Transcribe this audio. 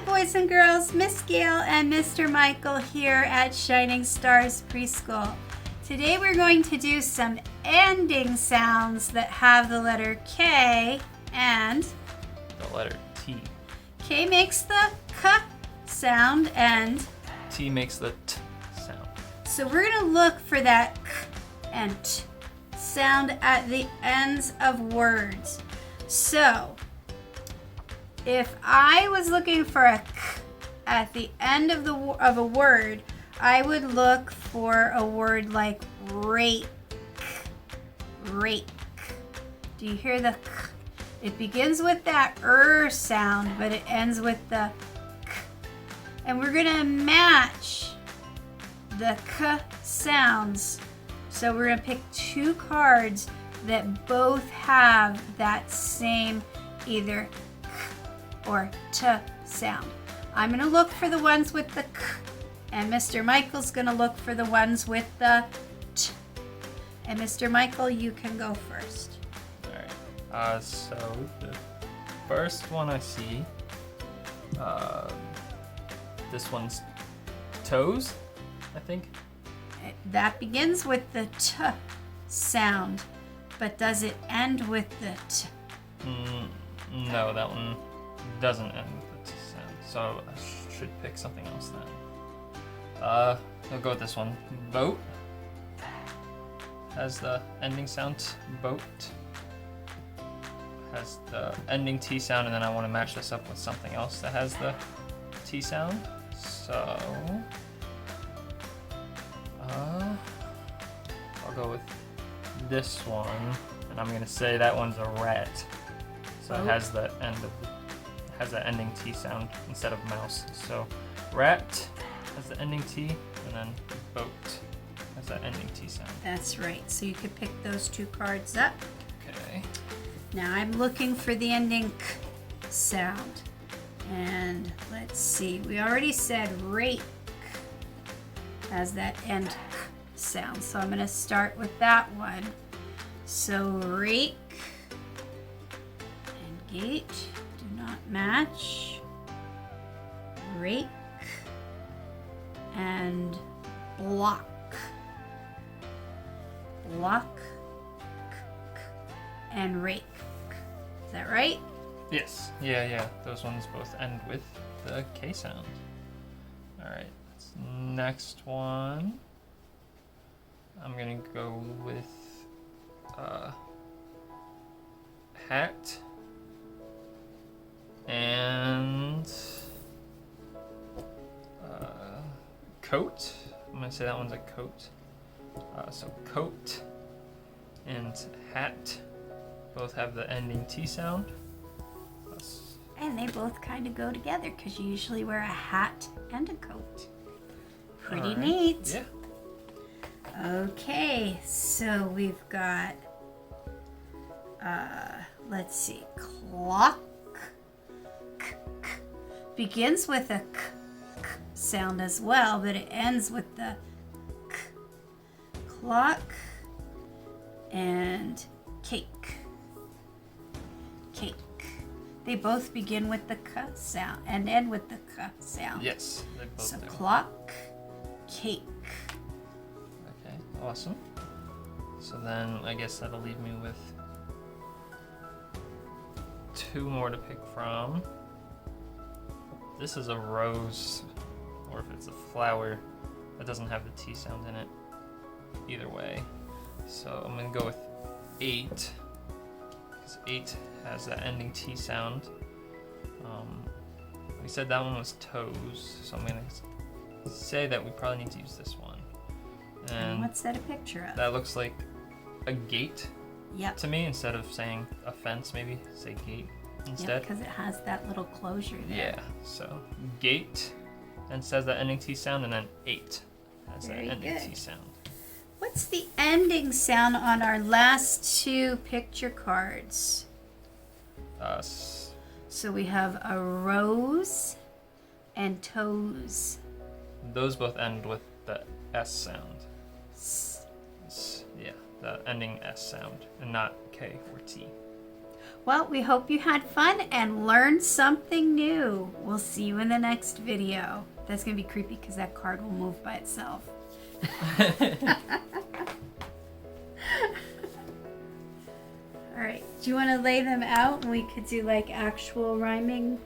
boys and girls, Miss Gail and Mr. Michael here at Shining Stars Preschool. Today we're going to do some ending sounds that have the letter K and the letter T. K makes the K sound and T makes the T sound. So we're going to look for that K and T sound at the ends of words. So if I was looking for a K at the end of a word, I would look for a word like rake. Rake. Do you hear the K? It begins with that sound, but it ends with the K. And we're going to match the K sounds. So we're going to pick two cards that both have that same either or T sound. I'm going to look for the ones with the K, and Mr. Michael's going to look for the ones with the T. And Mr. Michael, you can go first. All right. So the first one I see, this one's toes, I think. That begins with the T sound, but does it end with the T? No, that one doesn't end with the T sound, so I should pick something else then. I'll go with this one. Boat has the ending sound. Boat has the ending T sound, and then I want to match this up with something else that has the T sound. So I'll go with this one, and I'm gonna say that one's a rat. So it has the ending T sound instead of mouse. So rat has the ending T, and then boat has that ending T sound. That's right. So you could pick those two cards up. Okay. Now I'm looking for the ending K sound. And let's see, we already said rake has that end K sound. So I'm going to start with that one. So rake and gate do not match. Rake and block. Block and rake. Is that right? Yes. Yeah. Those ones both end with the K sound. All right. Next one. I'm gonna go with hat and coat. I'm gonna say that one's a coat. So coat and hat both have the ending T sound. And they both kind of go together because you usually wear a hat and a coat. Pretty right. neat. Yeah. Okay, so we've got, let's see, clock. Begins with a k sound as well, but it ends with the k. Clock and cake. Cake. They both begin with the K sound and end with the K sound. Yes, they both so do. Clock, cake. Okay, awesome. So then I guess that'll leave me with two more to pick from. This is a rose, or if it's a flower that doesn't have the T sound in it. Either way. So I'm gonna go with 8. Because 8 has that ending T sound. We said that one was toes, so I'm gonna say that we probably need to use this one. And what's that a picture of? That looks like a gate. Yep. To me, instead of saying a fence, maybe say gate instead. Because it has that little closure there. Yeah. So gate, and says that ending T sound, and then 8 has Very that ending good. T sound. What's the ending sound on our last two picture cards? So we have a rose and toes. Those both end with the S sound. Yeah, the ending S sound, and not K or T. Well, we hope you had fun and learned something new. We'll see you in the next video. That's going to be creepy because that card will move by itself. All right. Do you want to lay them out and we could do like actual rhyming